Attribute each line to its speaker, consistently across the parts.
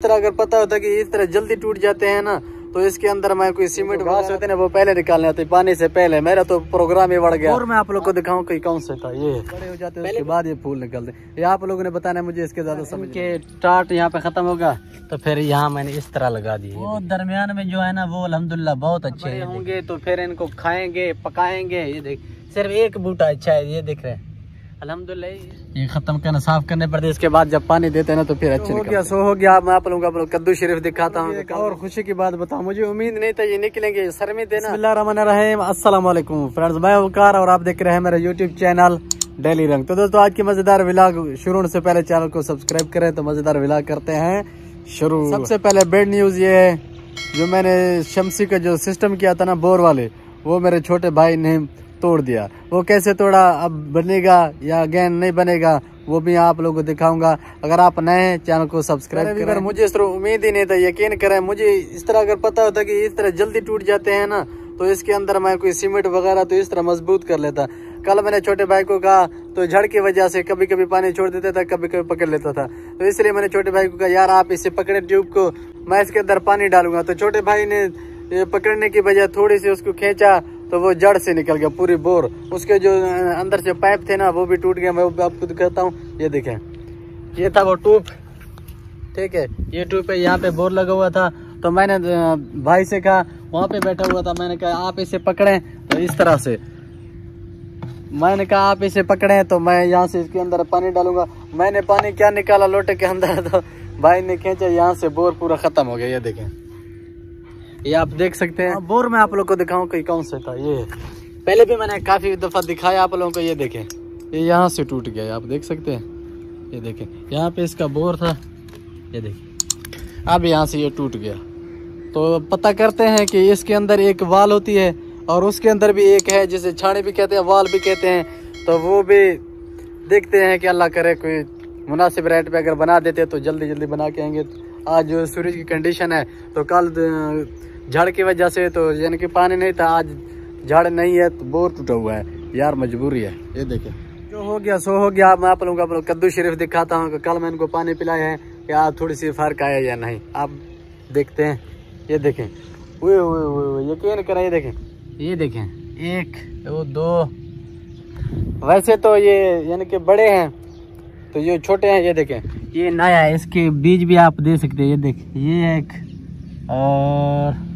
Speaker 1: तरह अगर पता होता कि इस तरह जल्दी टूट जाते हैं ना, तो इसके अंदर मैं कोई सीमेंट घास होते ना वो पहले निकालने आते पानी से पहले। मेरा तो प्रोग्राम ही बढ़ गया। और मैं आप लोग को दिखाऊं कि कौन सा था ये बड़े हो जाते हैं उसके बाद ये फूल निकलते। ये आप लोगों ने बताना मुझे इसके ज्यादा समझ के टाट यहाँ पे खत्म होगा तो फिर यहाँ मैंने इस तरह लगा दी। वो दरमियान में जो है ना वो अल्हम्दुलिल्लाह बहुत अच्छे होंगे, तो फिर इनको खाएंगे पकाएंगे। ये देख सिर्फ एक बूटा अच्छा है, ये देख रहे हैं अल्हम्दुलिल्लाह। ये खत्म करना साफ करने पड़ते, इसके बाद जब पानी देते हैं ना तो फिर अच्छे हो गया। सो हो गया। मैं आप लोगों को कद्दू शरीफ दिखाता हूँ और खुशी की बात बताऊँ, मुझे उम्मीद नहीं था ये निकलेंगे। सर में देना। बिस्मिल्लाहिर्रहमानिर्रहीम, अस्सलाम वालेकुम फ्रेंड्स, मैं वकार और आप देख रहे हैं मेरा यूट्यूब चैनल डेली रंग। तो दोस्तों आज की मजेदार व्लॉग शुरू होने से पहले चैनल को सब्सक्राइब करें। तो मजेदार व्लॉग करते हैं शुरू। सबसे पहले बैड न्यूज ये है, जो मैंने शमसी का जो सिस्टम किया था ना बोर वाले, वो मेरे छोटे भाई ने तोड़ दिया। वो कैसे तोड़ा, अब बनेगा या अगेन नहीं बनेगा, वो भी आप लोगों को दिखाऊंगा। अगर आप नए हैं चैनल को सब्सक्राइब करें। मुझे इस तरह उम्मीद ही नहीं था, यकीन करें मुझे इस तरह अगर पता होता कि इस तरह जल्दी टूट जाते हैं ना, तो इसके अंदर मैं कोई सीमेंट वगैरह तो इस तरह मजबूत कर लेता। कल मैंने छोटे भाई को कहा तो झड़ की वजह से कभी कभी पानी छोड़ देता था, कभी कभी पकड़ लेता था। तो इसलिए मैंने छोटे भाई को कहा यार आप इसे पकड़े ट्यूब को, मैं इसके अंदर पानी डालूंगा। तो छोटे भाई ने पकड़ने की बजाय थोड़ी सी उसको खींचा तो वो जड़ से निकल गया पूरी बोर। उसके जो अंदर से पाइप थे ना वो भी टूट गया। मैं आपको दिखाता हूँ, ये देखें, ये था वो ट्यूब, ठीक है, ये ट्यूब पे यहाँ पे बोर लगा हुआ था। तो मैंने भाई से कहा, वहाँ पे बैठा हुआ था, मैंने कहा आप इसे पकड़ें। तो इस तरह से मैंने कहा आप इसे पकड़ें तो मैं यहाँ से इसके अंदर पानी डालूंगा। मैंने पानी क्या निकाला लोटे के अंदर, तो भाई ने खींचा, यहाँ से बोर पूरा खत्म हो गया। ये देखें, ये आप देख सकते हैं। बोर में आप लोग को दिखाऊं कि कौन सा था। ये पहले भी मैंने काफी दफा दिखाया आप लोगों को। ये देखें, ये यहाँ से टूट गया, आप देख सकते हैं। ये देखें, यहाँ पे इसका बोर था, ये देखें, अब यहाँ से ये टूट गया। तो पता करते हैं कि इसके अंदर एक वाल होती है और उसके अंदर भी एक है जिसे छानी भी कहते हैं, वाल भी कहते हैं। तो वो भी देखते हैं कि अल्लाह करे कोई मुनासिब रेट पे अगर बना देते तो जल्दी जल्दी बना के आएंगे। आज जो सूरज की कंडीशन है, तो कल झाड़ की वजह से तो यानी कि पानी नहीं था, आज झाड़ नहीं है तो बोर टूटा हुआ है यार, मजबूरी है। ये देखें, जो हो गया सो हो गया। मैं आप लोगों को कद्दू शरीफ दिखाता हूँ। कल मैं इनको पानी पिलाया है कि आज थोड़ी सी फर्क आया या नहीं, आप देखते हैं। ये देखें, यकीन करें, ये देखें, ये देखें, एक दो दो। वैसे तो ये यानी कि बड़े हैं तो ये छोटे हैं। ये देखें, ये नया है, इसके बीज भी आप दे सकते हैं। ये देखें, ये एक, और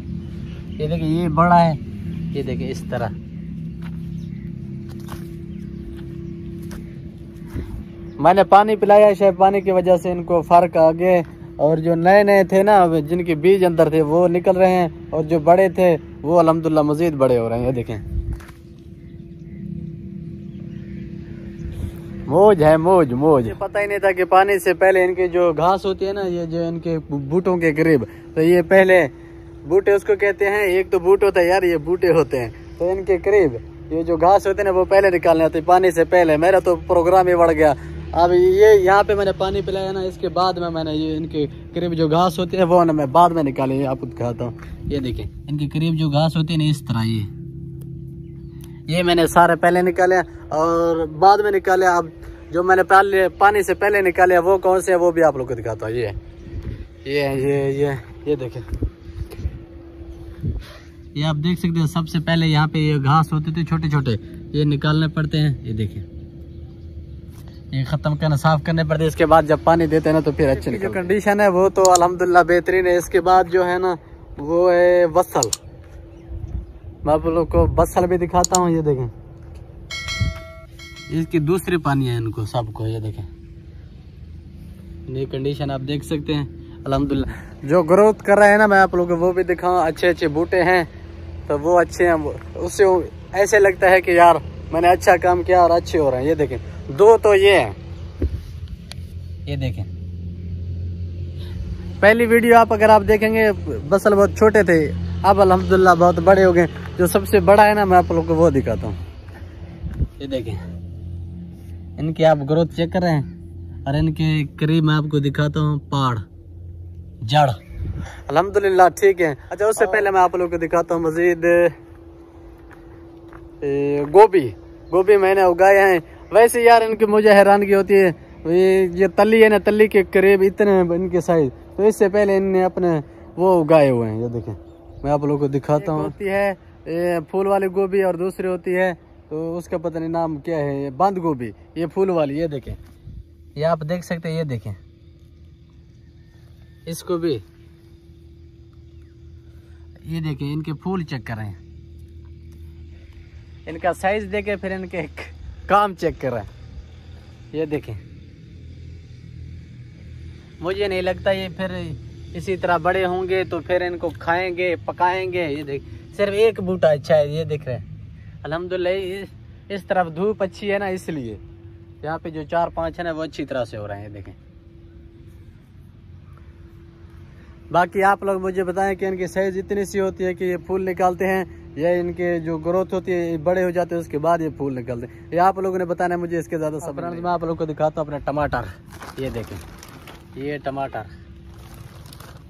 Speaker 1: ये देखिए ये बड़ा है। ये देखिए इस तरह मैंने पानी पिलाया, शायद पानी की वजह से इनको फर्क आ गए। और जो नए नए थे ना, जिनके बीज अंदर थे वो निकल रहे हैं, और जो बड़े थे वो अल्हम्दुलिल्लाह मजीद बड़े हो रहे हैं। ये देखें, मौज है, मौज मौज। पता ही नहीं था कि पानी से पहले इनके जो घास होती है ना, ये जो इनके बूटों के करीब, तो ये पहले बूटे उसको कहते हैं। एक तो बूट होता है यार, ये बूटे होते हैं। तो इनके करीब ये जो घास होते हैं ना वो पहले निकालने आते पानी से पहले। मेरा तो प्रोग्राम ही बढ़ गया। अब ये यहाँ पे मैंने पानी पिलाया ना, इसके बाद में मैंने ये इनके करीब जो घास होती है वो ना मैं बाद में निकाली, आपको दिखाता हूँ। ये देखिए, इनके करीब जो घास होती है ना इस तरह, ये मैंने सारे पहले निकाले और बाद में निकाले। अब जो मैंने पहले पानी से पहले निकाले वो कौन से है वो भी आप लोग को दिखाता हूँ। ये देखें, ये आप देख सकते हैं। सबसे पहले यहाँ पे ये घास होते थे छोटे छोटे, ये निकालने पड़ते हैं। ये देखिए, ये खत्म करना साफ करने पड़ते हैं। इसके बाद जब पानी देते हैं ना तो फिर अच्छी जो कंडीशन है वो तो अल्हम्दुलिल्लाह बेहतरीन है। इसके बाद जो है ना वो है बसल। मैं आप लोग को बसल भी दिखाता हूँ। ये देखें, इसकी दूसरी पानी है इनको सबको। ये देखें, ये कंडीशन आप देख सकते हैं अल्हम्दुलिल्लाह। जो ग्रोथ कर रहा है ना, मैं आप लोगों को वो भी दिखाऊँ। अच्छे अच्छे बूटे हैं तो वो अच्छे हैं, उससे ऐसे लगता है कि यार मैंने अच्छा काम किया और अच्छे हो रहे हैं। ये देखें, दो तो ये हैं। ये देखें, पहली वीडियो अगर आप देखेंगे बसल बहुत छोटे थे, अब अल्हम्दुलिल्लाह बहुत बड़े हो गए। जो सबसे बड़ा है ना मैं आप लोगों को वो दिखाता हूँ। ये देखें, इनकी आप ग्रोथ चेक कर रहे हैं, और इनके करीब मैं आपको दिखाता हूँ पाड़, जड़ अल्हम्दुलिल्लाह ठीक है। अच्छा, उससे पहले मैं आप लोगों को दिखाता हूँ मजीद गोभी मैंने उगाए हैं। वैसे यार इनकी मुझे हैरानगी होती है, ये तली है ना, तली के करीब इतने इनके साइज, तो इससे पहले इनने अपने वो उगाए हुए हैं। ये देखें, मैं आप लोगों को दिखाता हूँ। होती है फूल वाली गोभी और दूसरी होती है तो उसका पता नहीं नाम क्या है, ये बंद गोभी, ये फूल वाली। ये देखें, ये आप देख सकते हैं। ये देखें इसको भी, ये देखें इनके फूल चेक कर रहे हैं, इनका साइज देखे फिर इनके काम चेक कर रहे हैं। ये देखें, मुझे नहीं लगता ये फिर इसी तरह बड़े होंगे तो फिर इनको खाएंगे पकाएंगे। ये देख, सिर्फ एक बूटा अच्छा है। ये देख रहे हैं अल्हम्दुलिल्लाह, इस तरफ धूप अच्छी है ना, इसलिए यहाँ पे जो 4-5 है ना वो अच्छी तरह से हो रहे हैं। ये देखें, बाकी आप लोग मुझे बताएं कि इनकी साइज इतनी सी होती है कि ये फूल निकालते हैं, या इनके जो ग्रोथ होती है बड़े हो जाते हैं उसके बाद ये फूल निकलते हैं। ये आप लोगों ने बताना है, मुझे इसके ज़्यादा सब। मैं आप लोग को दिखाता हूँ अपना टमाटर। ये देखें, ये टमाटर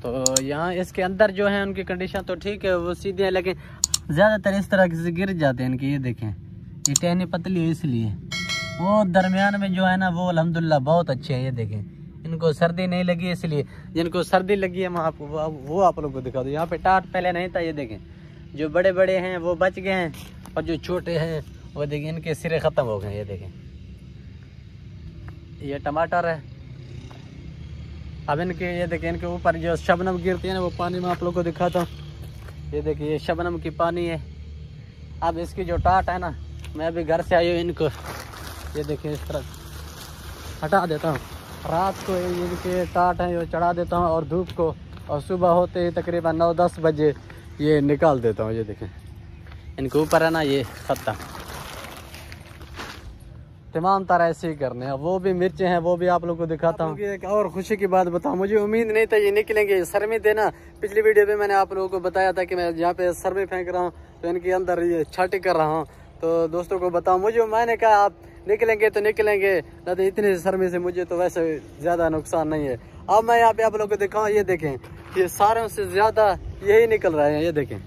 Speaker 1: तो यहाँ इसके अंदर जो है उनकी कंडीशन तो ठीक है, वो सीधे है, लेकिन ज़्यादातर इस तरह से गिर जाते हैं इनके। ये देखें, ये टहनी पतली है इसलिए। वो दरमियान में जो है ना वो अल्हम्दुलिल्लाह बहुत अच्छे हैं। ये देखें, इनको सर्दी नहीं लगी, इसलिए जिनको सर्दी लगी है मैं आपको वो आप लोग को दिखा दूँ। यहाँ पे टाट पहले नहीं था। ये देखें, जो बड़े बड़े हैं वो बच गए हैं और जो छोटे हैं वो देखें इनके सिरे ख़त्म हो गए। ये देखें, ये टमाटर है। अब इनके ये देखें, इनके ऊपर जो शबनम गिरती है ना वो पानी में आप लोग को दिखाता हूँ। ये देखिए, ये शबनम की पानी है। अब इसकी जो टाट है ना, मैं अभी घर से आई हूँ, इनको ये देखिए इस तरह हटा देता हूँ। रात को इनके टाट हैं ये चढ़ा देता हूँ और धूप को, और सुबह होते ही तकरीबन 9-10 बजे ये निकाल देता हूँ। ये देखें, इनके ऊपर है ना ये खत्ता, तमाम तरह ऐसे ही करने हैं। वो भी मिर्चें हैं, वो भी आप लोग को दिखाता हूँ। एक और खुशी की बात बताऊँ, मुझे उम्मीद नहीं था ये निकलेंगे। सरमी देना, पिछली वीडियो में मैंने आप लोगों को बताया था कि मैं यहाँ पे सरमी फेंक रहा हूँ तो इनके अंदर ये छाटी कर रहा हूँ। तो दोस्तों को बताऊँ, मुझे मैंने कहा आप निकलेंगे तो निकलेंगे, ना तो इतनी सरमी से मुझे तो वैसे ज़्यादा नुकसान नहीं है। अब मैं यहाँ पे आप लोग को दिखाऊँ, ये देखें, ये सारों से ज़्यादा यही निकल रहे हैं। ये देखें,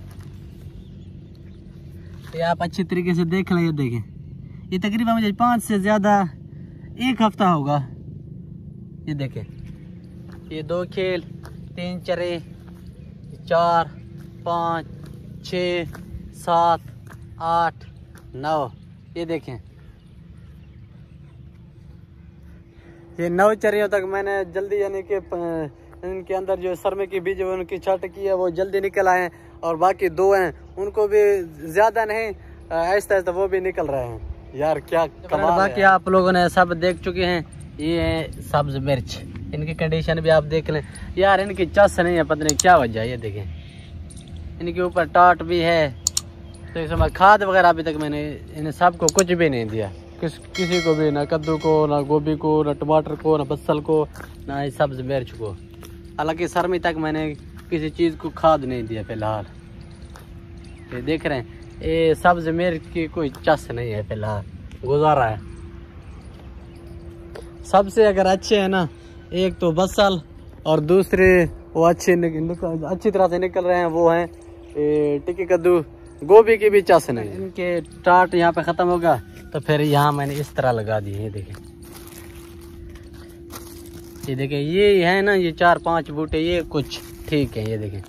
Speaker 1: ये आप अच्छी तरीके से देख लें। ये देखें, ये तकरीबन मुझे 5 से ज़्यादा 1 हफ्ता होगा। ये देखें, ये 2 खेल, 3 चरे, 4, 5, 6, 7, 8, 9। ये देखें, ये 9 चरियों तक मैंने जल्दी, यानी कि इनके अंदर जो सरमे की बीज उनकी छट की है वो जल्दी निकल आए हैं, और बाकी 2 हैं उनको भी ज़्यादा नहीं, आहिस्ता आहिस्ता वो भी निकल रहे हैं। यार क्या कमाल। बाकी आप लोगों ने सब देख चुके हैं। ये है सब्ज मिर्च, इनकी कंडीशन भी आप देख लें। यार इनकी चस नहीं है, पता नहीं क्या वजह है। ये देखें, इनके ऊपर टाट भी है। तो इस समय खाद वगैरह अभी तक मैंने इन सबको कुछ भी नहीं दिया, किसी को भी, ना कद्दू को, ना गोभी को, ना टमाटर को, ना बसल को, ना ही सब्ज मिर्च को। हालांकि सरमी तक मैंने किसी चीज़ को खाद नहीं दिया फिलहाल। ये देख रहे हैं, ये सब्ज मिर्च की कोई चस नहीं है फिलहाल, गुजारा है। सबसे अगर अच्छे है ना, एक तो बसल और दूसरे वो अच्छी तरह से निकल रहे हैं, वो हैं टिक्की कद्दू। गोभी की भी चस नहीं, इनके टाट यहाँ पे ख़त्म होगा तो फिर यहाँ मैंने इस तरह लगा दिए। ये देखें, ये देखें, ये है ना, ये 4-5 बूटे, ये कुछ ठीक है। ये देखें,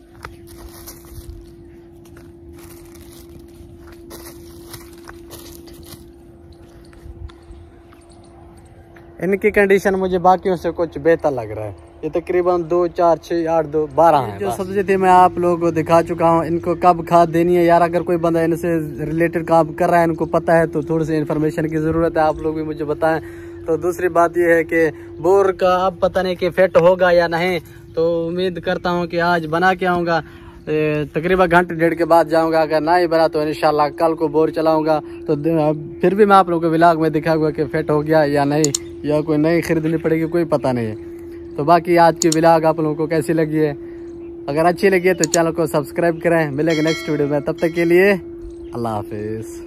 Speaker 1: इनकी कंडीशन मुझे बाकियों से कुछ बेहतर लग रहा है। ये तकरीबन 2, 4, 6, 8, 2, 12 हैं। जो सब्जी थी मैं आप लोगों को दिखा चुका हूँ। इनको कब खाद देनी है यार, अगर कोई बंदा इनसे रिलेटेड काम कर रहा है, इनको पता है, तो थोड़ी सी इन्फॉर्मेशन की ज़रूरत है, आप लोग भी मुझे बताएं। तो दूसरी बात ये है कि बोर का अब पता नहीं कि फिट होगा या नहीं, तो उम्मीद करता हूँ कि आज बना के आऊँगा। तकरीबन घंटे 1.5 के बाद जाऊँगा। अगर ना ही बना तो इंशाल्लाह कल को बोर चलाऊँगा। तो फिर भी मैं आप लोगों को व्लॉग में दिखाऊंगा कि फिट हो गया या नहीं, या कोई नई खरीदनी पड़ेगी, कोई पता नहीं है। तो बाकी आज की व्लॉग आप लोगों को कैसी लगी है, अगर अच्छी लगी है तो चैनल को सब्सक्राइब करें। मिलेंगे नेक्स्ट वीडियो में, तब तक के लिए अल्लाह हाफिज़।